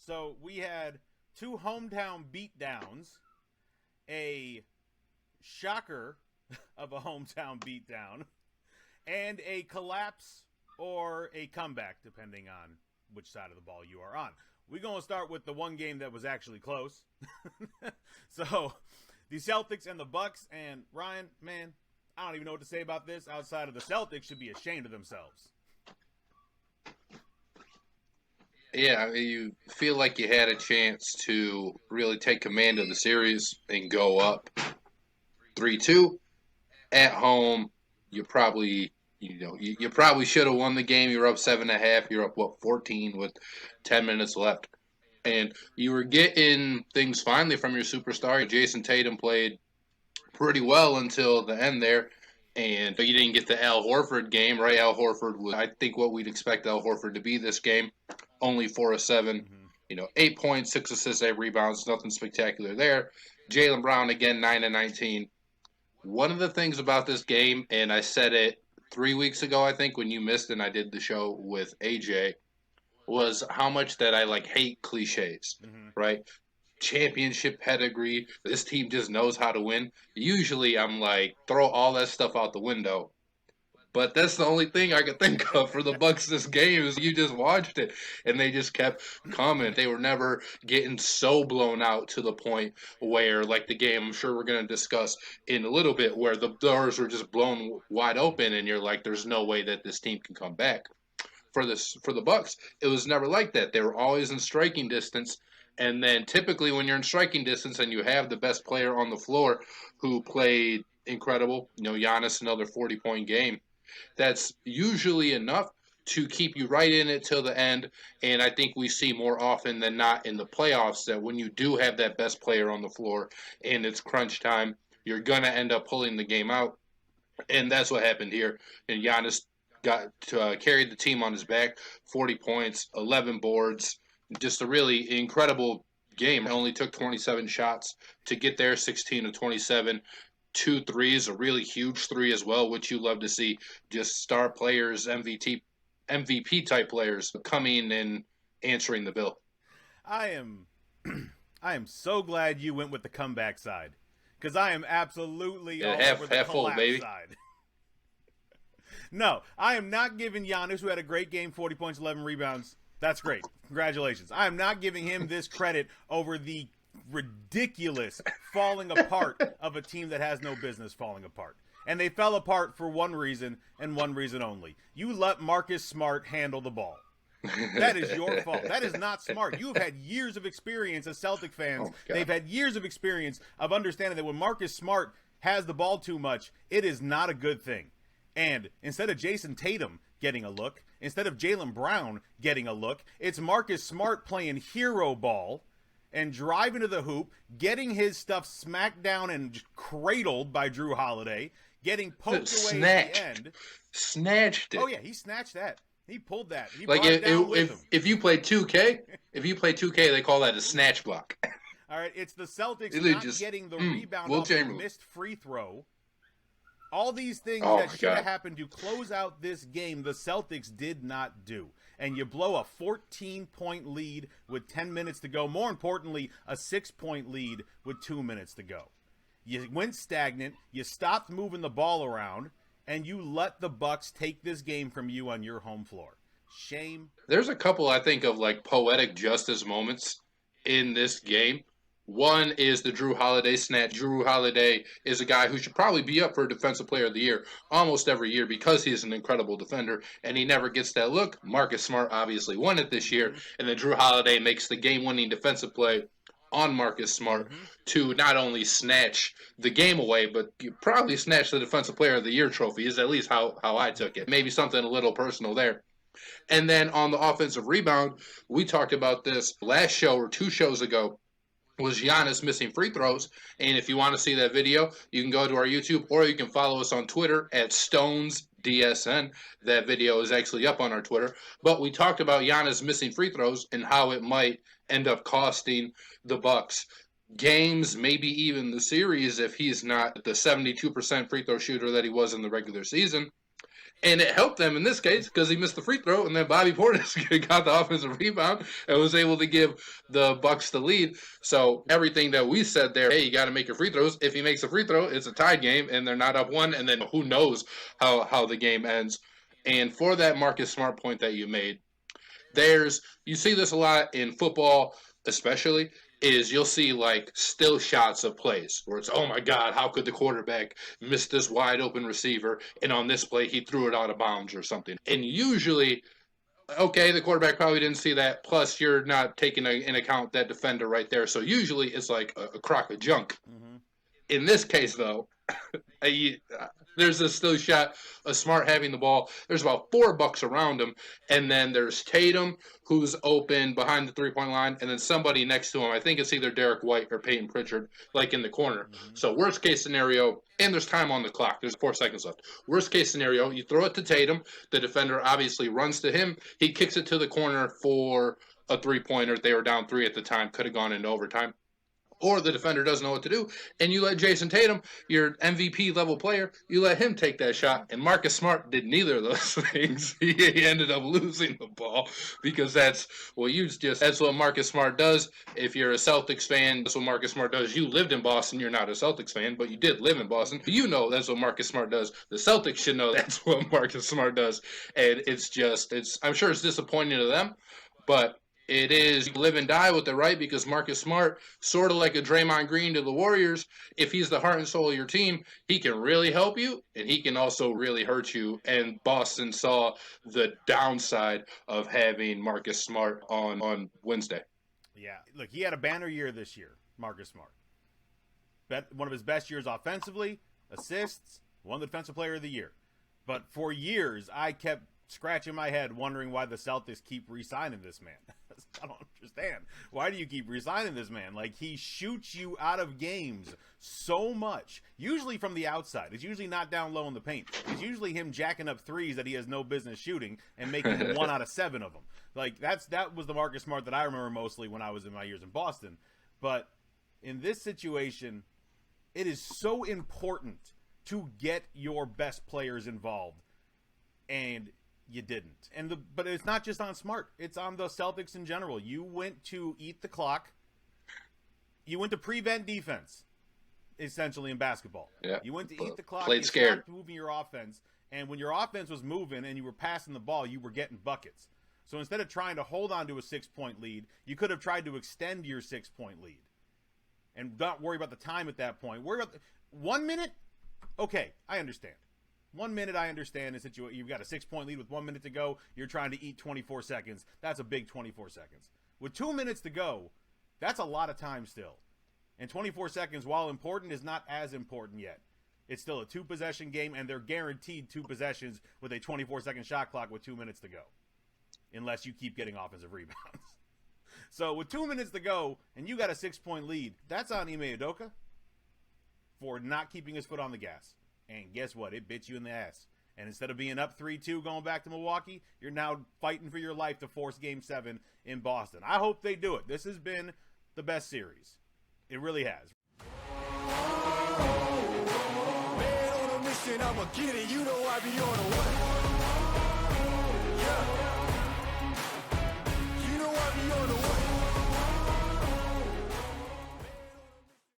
So we had two hometown beatdowns, a shocker of a hometown beatdown, and a collapse or a comeback, depending on which side of the ball you are on. We're going to start with the one game that was actually close. So, the Celtics and the Bucks, and Ryan, man, I don't even know what to say about this outside of the Celtics should be ashamed of themselves. Yeah, I mean, you feel like you had a chance to really take command of the series and go up 3-2 at home. You probably should have won the game. You were up 7.5. You're up 14 with 10 minutes left, and you were getting things finally from your superstar. Jason Tatum played pretty well until the end there. And you didn't get the Al Horford game, right? Al Horford was, I think, what we'd expect Al Horford to be this game. Only 4 of 7, 8 points, 6 assists, 8 rebounds, nothing spectacular there. Jaylen Brown, again, 9 of 19. One of the things about this game, and I said it 3 weeks ago, I think, when you missed and I did the show with AJ, was how much that I hate cliches, right? Championship pedigree. This team just knows how to win. Usually I'm like, throw all that stuff out the window. But that's the only thing I could think of for the Bucks this game is you just watched it, and they just kept coming. They were never getting so blown out to the point where, like the game I'm sure we're going to discuss in a little bit, where the doors were just blown wide open, and you're like, there's no way that this team can come back. For the Bucks, it was never like that. They were always in striking distance. And then typically when you're in striking distance and you have the best player on the floor who played incredible, Giannis, another 40-point game, that's usually enough to keep you right in it till the end. And I think we see more often than not in the playoffs that when you do have that best player on the floor and it's crunch time, you're going to end up pulling the game out. And that's what happened here. And Giannis carried the team on his back, 40 points, 11 boards, just a really incredible game. It only took 27 shots to get there, 16 of 27. 2 threes, a really huge 3 as well, which you love to see. Just star players, MVP type players coming and answering the bill. I am so glad you went with the comeback side, because I am absolutely all over the collapse baby. Side. No, I am not giving Giannis, who had a great game, 40 points, 11 rebounds. That's great. Congratulations. I am not giving him this credit over the ridiculous falling apart of a team that has no business falling apart. And they fell apart for one reason and one reason only. You let Marcus Smart handle the ball. That is your fault. That is not smart. You have had years of experience as Celtic fans. They've had years of experience of understanding that when Marcus Smart has the ball too much, it is not a good thing. And instead of Jason Tatum getting a look, instead of Jaylen Brown getting a look, it's Marcus Smart playing hero ball and driving to the hoop, getting his stuff smacked down and cradled by Jrue Holiday, getting poked away at the end. Snatched it. Oh, yeah, he snatched that. He pulled that. He brought it down with him. If you play 2K, they call that a snatch block. All right, it's the Celtics not getting the rebound off a missed free throw. All these things that should have happened to close out this game, the Celtics did not do. And you blow a 14-point lead with 10 minutes to go. More importantly, a 6-point lead with 2 minutes to go. You went stagnant. You stopped moving the ball around. And you let the Bucks take this game from you on your home floor. Shame. There's a couple, I think, of poetic justice moments in this game. One is the Jrue Holiday snatch. Jrue Holiday is a guy who should probably be up for Defensive Player of the Year almost every year because he is an incredible defender, and he never gets that look. Marcus Smart obviously won it this year, and then Jrue Holiday makes the game-winning defensive play on Marcus Smart to not only snatch the game away, but you probably snatch the Defensive Player of the Year trophy, is at least how I took it. Maybe something a little personal there. And then on the offensive rebound, we talked about this last show or 2 shows ago, was Giannis missing free throws. And if you want to see that video, you can go to our YouTube or you can follow us on Twitter at StonesDSN. That video is actually up on our Twitter. But we talked about Giannis missing free throws and how it might end up costing the Bucks games, maybe even the series if he's not the 72% free throw shooter that he was in the regular season. And it helped them in this case because he missed the free throw, and then Bobby Portis got the offensive rebound and was able to give the Bucks the lead. So everything that we said there, hey, you got to make your free throws. If he makes a free throw, it's a tied game, and they're not up one, and then who knows how the game ends. And for that Marcus Smart point that you made, you see this a lot in football, especially, is you'll see like still shots of plays where it's, oh my God, how could the quarterback miss this wide open receiver? And on this play, he threw it out of bounds or something. And usually, okay, the quarterback probably didn't see that. Plus, you're not taking in account that defender right there. So usually it's like a crock of junk. Mm-hmm. In this case, though, there's a still shot of Smart having the ball. There's about 4 Bucks around him. And then there's Tatum, who's open behind the three-point line, and then somebody next to him. I think it's either Derek White or Peyton Pritchard, like in the corner. Mm-hmm. So worst case scenario, and there's time on the clock. There's 4 seconds left. Worst case scenario, you throw it to Tatum. The defender obviously runs to him. He kicks it to the corner for a three-pointer. They were down 3 at the time. Could have gone into overtime. Or the defender doesn't know what to do, and you let Jason Tatum, your MVP-level player, you let him take that shot, and Marcus Smart did neither of those things. He ended up losing the ball because that's what Marcus Smart does. If you're a Celtics fan, that's what Marcus Smart does. You lived in Boston. You're not a Celtics fan, but you did live in Boston. You know that's what Marcus Smart does. The Celtics should know that's what Marcus Smart does, and I'm sure it's disappointing to them, but it is live and die with it, right? Because Marcus Smart, sort of like a Draymond Green to the Warriors, if he's the heart and soul of your team, he can really help you, and he can also really hurt you. And Boston saw the downside of having Marcus Smart on Wednesday. Yeah, look, he had a banner year this year, Marcus Smart. One of his best years offensively, assists, won the Defensive Player of the Year. But for years, I kept scratching my head wondering why the Celtics keep re-signing this man. I don't understand. Why do you keep re-signing this man? Like, he shoots you out of games so much, usually from the outside. It's usually not down low in the paint. It's usually him jacking up threes that he has no business shooting and making 1 out of 7 of them. Like, that was the Marcus Smart that I remember mostly when I was in my years in Boston. But in this situation, it is so important to get your best players involved, and you didn't. But it's not just on Smart. It's on the Celtics in general. You went to eat the clock. You went to prevent defense, essentially, in basketball. Yeah. You went to eat the clock. Played scared. Stopped moving your offense. And when your offense was moving and you were passing the ball, you were getting buckets. So instead of trying to hold on to a 6-point lead, you could have tried to extend your 6-point lead and not worry about the time at that point. Worry about 1 minute? Okay, I understand. 1 minute, I understand the situation. You've got a 6-point lead with 1 minute to go. You're trying to eat 24 seconds. That's a big 24 seconds. With 2 minutes to go, that's a lot of time still. And 24 seconds, while important, is not as important yet. It's still a 2-possession game, and they're guaranteed 2 possessions with a 24-second shot clock with 2 minutes to go, unless you keep getting offensive rebounds. So with 2 minutes to go, and you got a 6-point lead, that's on Ime Udoka for not keeping his foot on the gas. And guess what? It bit you in the ass. And instead of being up 3-2 going back to Milwaukee, you're now fighting for your life to force Game 7 in Boston. I hope they do it. This has been the best series. It really has. Man on a mission, I'ma get it. You know I be on a what?